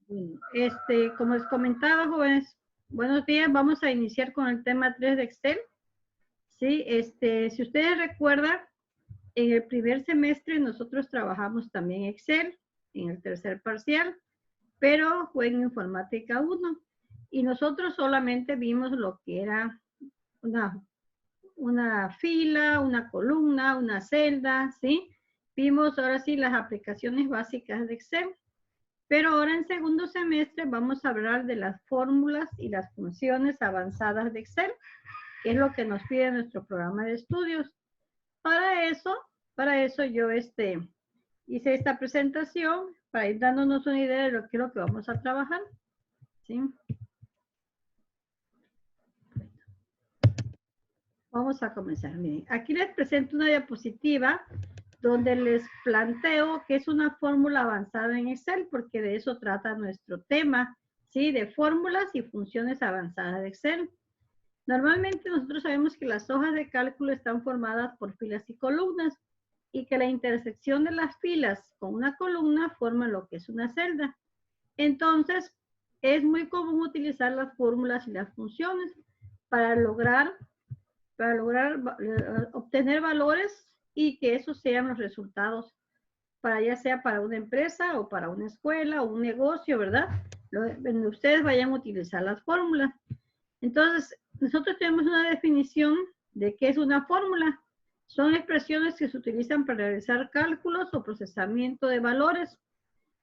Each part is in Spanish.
Bueno, como les comentaba, jóvenes, buenos días. Vamos a iniciar con el tema 3 de Excel. Sí, si ustedes recuerdan, en el primer semestre nosotros trabajamos también Excel, en el tercer parcial, pero fue en Informática 1. Y nosotros solamente vimos lo que era una fila, una columna, una celda, ¿sí? Vimos ahora sí las aplicaciones básicas de Excel. Pero ahora en segundo semestre vamos a hablar de las fórmulas y las funciones avanzadas de Excel, que es lo que nos pide nuestro programa de estudios. Para eso yo hice esta presentación para ir dándonos una idea de lo que es lo que vamos a trabajar. ¿Sí? Vamos a comenzar. Miren, aquí les presento una diapositiva donde les planteo que es una fórmula avanzada en Excel, porque de eso trata nuestro tema, ¿sí? De fórmulas y funciones avanzadas de Excel. Normalmente nosotros sabemos que las hojas de cálculo están formadas por filas y columnas, y que la intersección de las filas con una columna forma lo que es una celda. Entonces, es muy común utilizar las fórmulas y las funciones para lograr obtener valores y que esos sean los resultados, para ya sea para una empresa o para una escuela o un negocio, ¿verdad? Donde ustedes vayan a utilizar las fórmulas. Entonces, nosotros tenemos una definición de qué es una fórmula. Son expresiones que se utilizan para realizar cálculos o procesamiento de valores,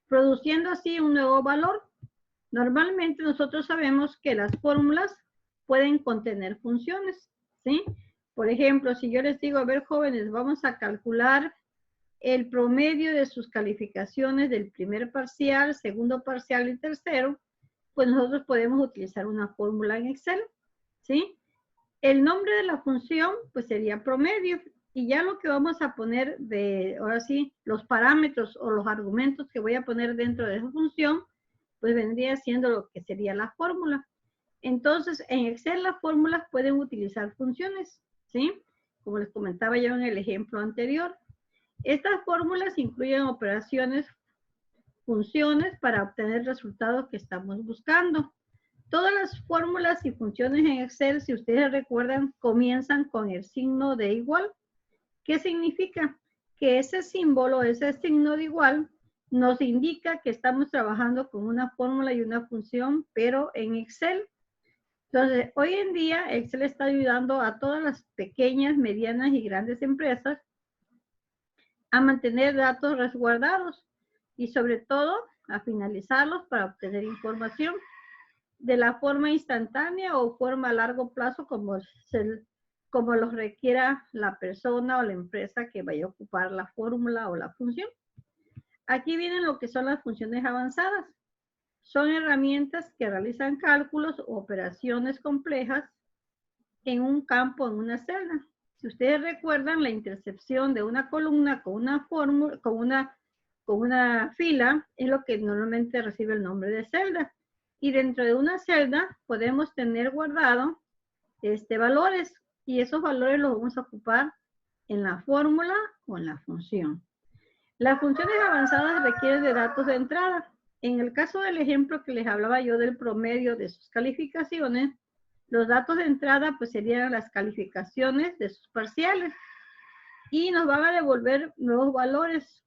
produciendo así un nuevo valor. Normalmente nosotros sabemos que las fórmulas pueden contener funciones, ¿sí? Por ejemplo, si yo les digo, a ver, jóvenes, vamos a calcular el promedio de sus calificaciones del primer parcial, segundo parcial y tercero, pues nosotros podemos utilizar una fórmula en Excel, ¿sí? El nombre de la función, pues sería promedio, y ya lo que vamos a poner ahora sí, los parámetros o los argumentos que voy a poner dentro de esa función, pues vendría siendo lo que sería la fórmula. Entonces, en Excel las fórmulas pueden utilizar funciones, ¿sí? Como les comentaba yo en el ejemplo anterior. Estas fórmulas incluyen operaciones, funciones para obtener resultados que estamos buscando. Todas las fórmulas y funciones en Excel, si ustedes recuerdan, comienzan con el signo de igual. ¿Qué significa? Que ese símbolo, ese signo de igual, nos indica que estamos trabajando con una fórmula y una función, pero en Excel. Entonces, hoy en día, Excel está ayudando a todas las pequeñas, medianas y grandes empresas a mantener datos resguardados y sobre todo a finalizarlos para obtener información de la forma instantánea o forma a largo plazo como los requiera la persona o la empresa que vaya a ocupar la fórmula o la función. Aquí vienen lo que son las funciones avanzadas. Son herramientas que realizan cálculos o operaciones complejas en un campo, en una celda. Si ustedes recuerdan, la intercepción de una columna con una fórmula, con una fila, es lo que normalmente recibe el nombre de celda. Y dentro de una celda podemos tener guardado valores, y esos valores los vamos a ocupar en la fórmula o en la función. Las funciones avanzadas requieren de datos de entrada. En el caso del ejemplo que les hablaba yo del promedio de sus calificaciones, los datos de entrada pues serían las calificaciones de sus parciales y nos van a devolver nuevos valores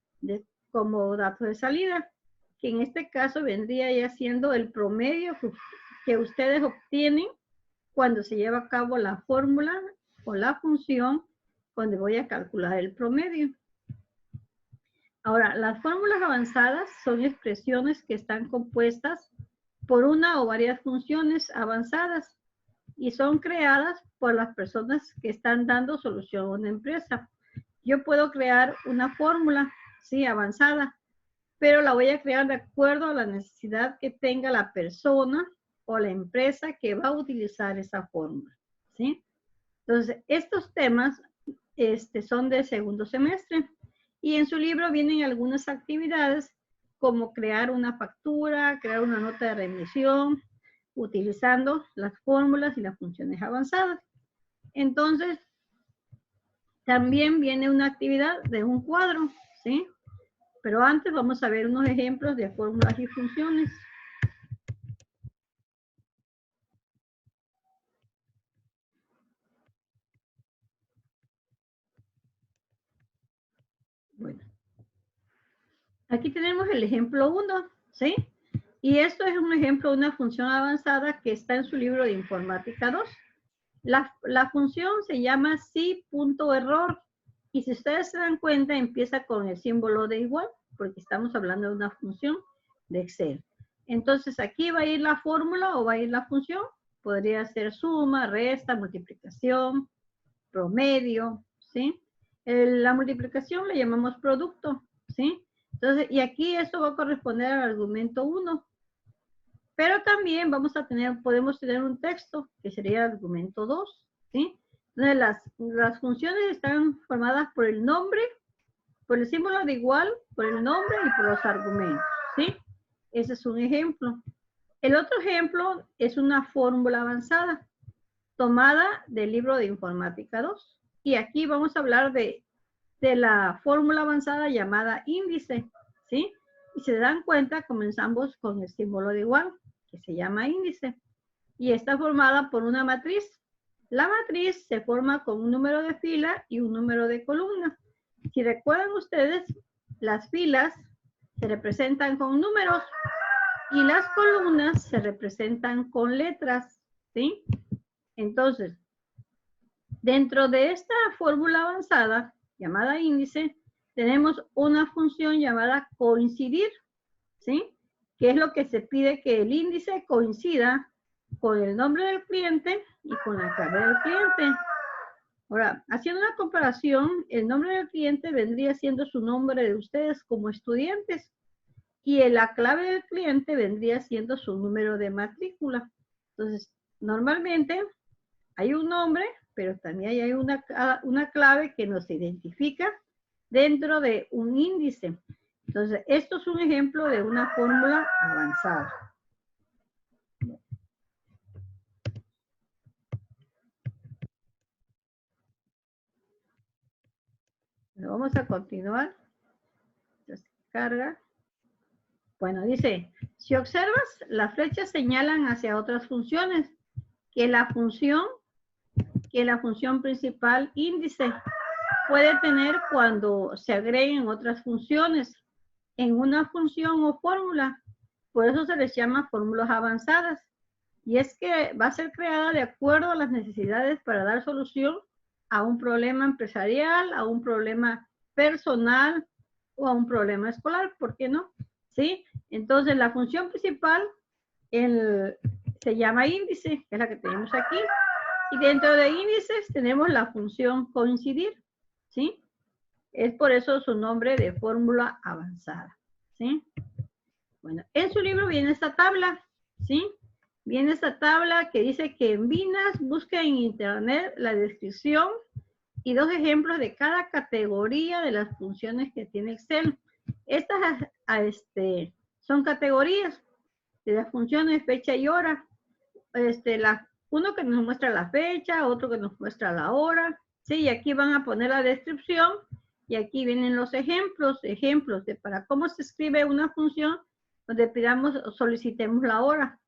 como datos de salida, que en este caso vendría ya siendo el promedio que ustedes obtienen cuando se lleva a cabo la fórmula o la función cuando voy a calcular el promedio. Ahora, las fórmulas avanzadas son expresiones que están compuestas por una o varias funciones avanzadas y son creadas por las personas que están dando solución a una empresa. Yo puedo crear una fórmula, sí, avanzada, pero la voy a crear de acuerdo a la necesidad que tenga la persona o la empresa que va a utilizar esa fórmula, ¿sí? Entonces, estos temas son de segundo semestre y en su libro vienen algunas actividades como crear una factura, crear una nota de remisión, utilizando las fórmulas y las funciones avanzadas. Entonces, también viene una actividad de un cuadro, ¿sí? Pero antes vamos a ver unos ejemplos de fórmulas y funciones. Aquí tenemos el ejemplo 1, ¿sí? Y esto es un ejemplo de una función avanzada que está en su libro de Informática 2. La función se llama si.error y si ustedes se dan cuenta empieza con el símbolo de igual porque estamos hablando de una función de Excel. Entonces aquí va a ir la fórmula o va a ir la función. Podría ser suma, resta, multiplicación, promedio, ¿sí? La multiplicación le llamamos producto, ¿sí? Entonces, y aquí esto va a corresponder al argumento 1. Pero también podemos tener un texto, que sería el argumento 2, ¿sí? Entonces, las funciones están formadas por el nombre, por el símbolo de igual, por el nombre y por los argumentos, ¿sí? Ese es un ejemplo. El otro ejemplo es una fórmula avanzada, tomada del libro de Informática 2. Y aquí vamos a hablar de la fórmula avanzada llamada índice, ¿sí? Y se dan cuenta, comenzamos con el símbolo de igual, que se llama índice, y está formada por una matriz. La matriz se forma con un número de fila y un número de columna. Si recuerdan ustedes, las filas se representan con números y las columnas se representan con letras, ¿sí? Entonces, dentro de esta fórmula avanzada, llamada índice, tenemos una función llamada coincidir, ¿sí? Que es lo que se pide que el índice coincida con el nombre del cliente y con la clave del cliente. Ahora, haciendo una comparación, el nombre del cliente vendría siendo su nombre de ustedes como estudiantes y la clave del cliente vendría siendo su número de matrícula. Entonces, normalmente hay un nombre, pero también hay una clave que nos identifica dentro de un índice. Entonces, esto es un ejemplo de una fórmula avanzada. Vamos a continuar. Carga. Bueno, dice, si observas, las flechas señalan hacia otras funciones que la función principal índice puede tener cuando se agreguen otras funciones en una función o fórmula. Por eso se les llama fórmulas avanzadas. Y es que va a ser creada de acuerdo a las necesidades para dar solución a un problema empresarial, a un problema personal o a un problema escolar, ¿por qué no? ¿Sí? Entonces, la función principal se llama índice, que es la que tenemos aquí. Y dentro de índices tenemos la función coincidir, ¿sí? Es por eso su nombre de fórmula avanzada, ¿sí? Bueno, en su libro viene esta tabla, ¿sí? Viene esta tabla que dice que en Vinas busca en internet la descripción y 2 ejemplos de cada categoría de las funciones que tiene Excel. Estas son categorías de las funciones fecha y hora. Uno que nos muestra la fecha, otro que nos muestra la hora, ¿sí? Y aquí van a poner la descripción y aquí vienen los ejemplos de para cómo se escribe una función donde pidamos o solicitemos la hora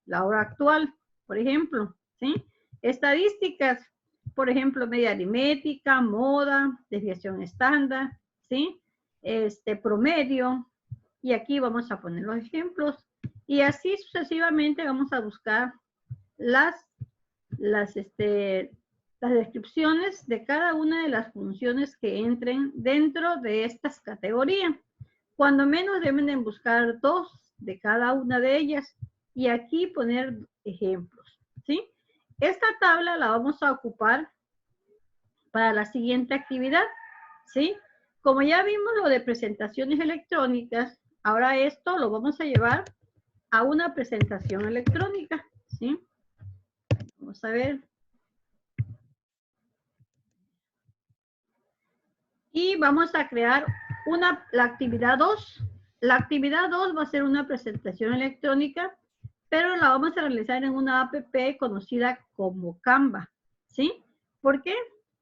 actual, por ejemplo, ¿sí? Estadísticas, por ejemplo, media aritmética, moda, desviación estándar, ¿sí? Promedio, y aquí vamos a poner los ejemplos, y así sucesivamente vamos a buscar las descripciones de cada una de las funciones que entren dentro de estas categorías. Cuando menos deben de buscar 2 de cada una de ellas y aquí poner ejemplos, ¿sí? Esta tabla la vamos a ocupar para la siguiente actividad, ¿sí? Como ya vimos lo de presentaciones electrónicas, ahora esto lo vamos a llevar a una presentación electrónica, ¿sí? Vamos a ver. Y vamos a crear la actividad 2. La actividad 2 va a ser una presentación electrónica, pero la vamos a realizar en una app conocida como Canva, ¿sí? ¿Por qué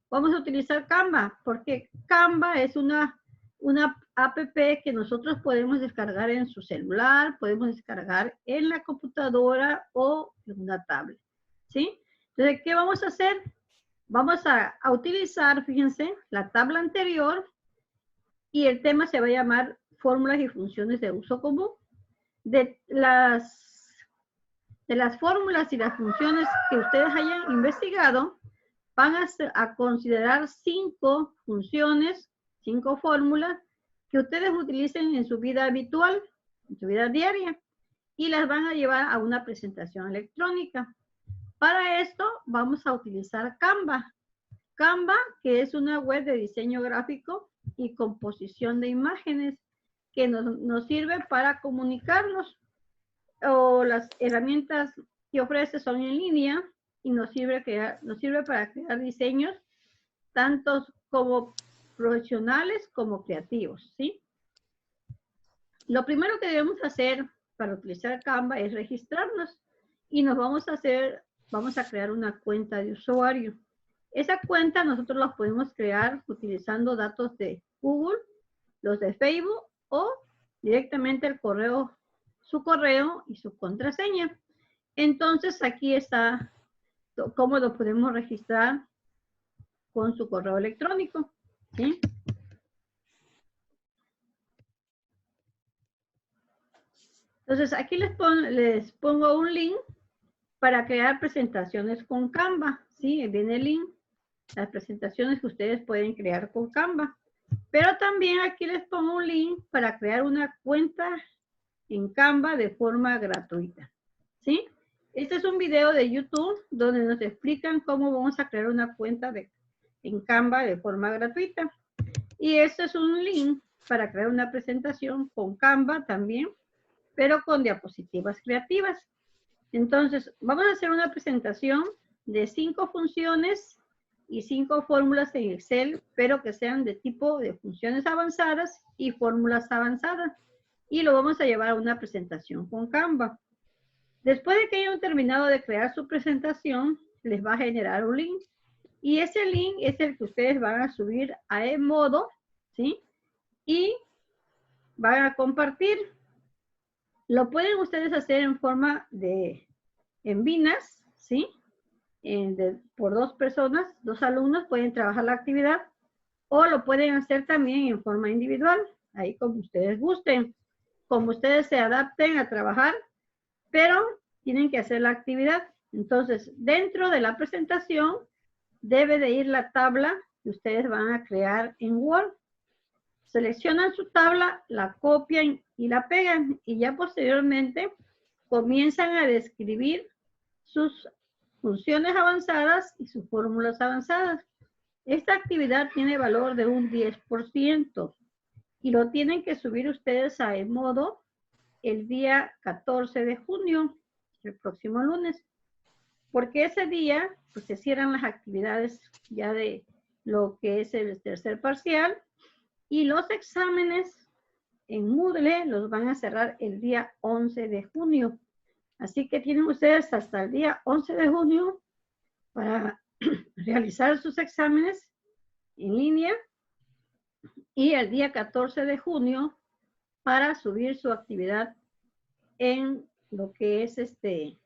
vamos a utilizar Canva? Porque Canva es una app que nosotros podemos descargar en su celular, podemos descargar en la computadora o en una tablet, ¿sí? Entonces, ¿qué vamos a hacer? Vamos a utilizar, fíjense, la tabla anterior y el tema se va a llamar fórmulas y funciones de uso común. De las fórmulas y las funciones que ustedes hayan investigado, van a considerar 5 funciones, 5 fórmulas que ustedes utilicen en su vida habitual, en su vida diaria, y las van a llevar a una presentación electrónica. Para esto vamos a utilizar Canva. Canva, que es una web de diseño gráfico y composición de imágenes que nos sirve para comunicarnos. O las herramientas que ofrece son en línea y nos sirve para crear diseños tanto como profesionales como creativos, ¿sí? Lo primero que debemos hacer para utilizar Canva es registrarnos y vamos a crear una cuenta de usuario. Esa cuenta nosotros la podemos crear utilizando datos de Google, los de Facebook o directamente el correo, su correo y su contraseña. Entonces aquí está cómo lo podemos registrar con su correo electrónico, ¿sí? Entonces aquí les pongo un link para crear presentaciones con Canva, ¿sí? Viene el link, las presentaciones que ustedes pueden crear con Canva. Pero también aquí les pongo un link para crear una cuenta en Canva de forma gratuita, ¿sí? Este es un video de YouTube donde nos explican cómo vamos a crear una cuenta en Canva de forma gratuita. Y este es un link para crear una presentación con Canva también, pero con diapositivas creativas. Entonces, vamos a hacer una presentación de 5 funciones y 5 fórmulas en Excel, pero que sean de tipo de funciones avanzadas y fórmulas avanzadas. Y lo vamos a llevar a una presentación con Canva. Después de que hayan terminado de crear su presentación, les va a generar un link. Y ese link es el que ustedes van a subir a Edmodo, ¿sí? Y van a compartir. Lo pueden ustedes hacer en forma en Binas, ¿sí? Por 2 personas, 2 alumnos pueden trabajar la actividad, o lo pueden hacer también en forma individual, ahí como ustedes gusten, como ustedes se adapten a trabajar, pero tienen que hacer la actividad. Entonces, dentro de la presentación, debe de ir la tabla que ustedes van a crear en Word. Seleccionan su tabla, la copian y la pegan, y ya posteriormente comienzan a describir sus funciones avanzadas y sus fórmulas avanzadas. Esta actividad tiene valor de un 10% y lo tienen que subir ustedes a Edmodo el día 14 de junio, el próximo lunes, porque ese día pues, se cierran las actividades ya de lo que es el tercer parcial y los exámenes en Moodle los van a cerrar el día 11 de junio. Así que tienen ustedes hasta el día 11 de junio para realizar sus exámenes en línea y el día 14 de junio para subir su actividad en lo que es en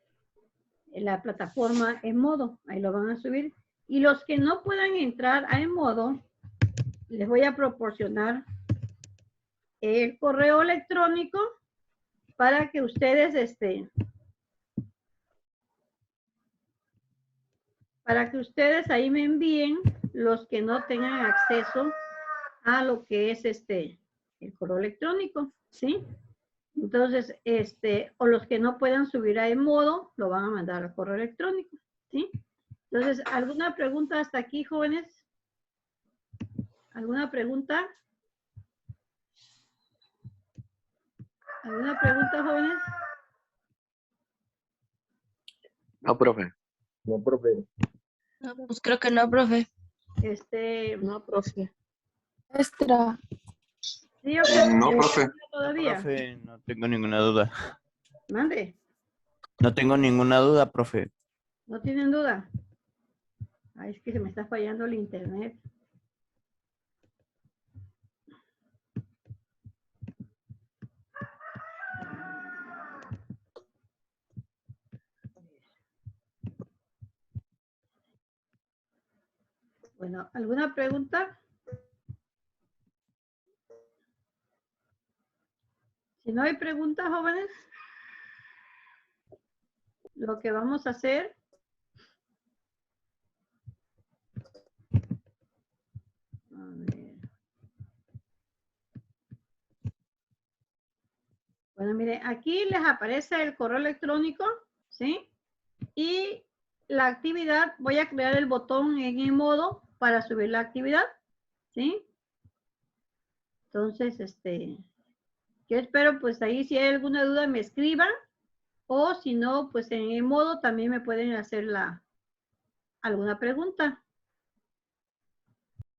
la plataforma Edmodo. Ahí lo van a subir. Y los que no puedan entrar a Edmodo, les voy a proporcionar el correo electrónico para que ustedes ahí me envíen los que no tengan acceso a lo que es el correo electrónico, ¿sí? Entonces, o los que no puedan subir a Edmodo, lo van a mandar al correo electrónico, ¿sí? Entonces, ¿alguna pregunta hasta aquí, jóvenes? ¿Alguna pregunta? ¿Alguna pregunta, jóvenes? No, profe. No, profe. No, pues creo que no, profe. No, profe. Maestra. ¿Sí o qué? No, profe. Todavía. Profe, no tengo ninguna duda. Mande. No tengo ninguna duda, profe. ¿No tienen duda? Ay, es que se me está fallando el internet. Bueno, ¿alguna pregunta? Si no hay preguntas, jóvenes, lo que vamos a hacer. A ver. Bueno, miren, aquí les aparece el correo electrónico, ¿sí? Y la actividad, voy a crear el botón en el modo para subir la actividad, ¿sí? Entonces, yo espero pues ahí si hay alguna duda me escriban o si no, pues en el modo también me pueden hacer alguna pregunta.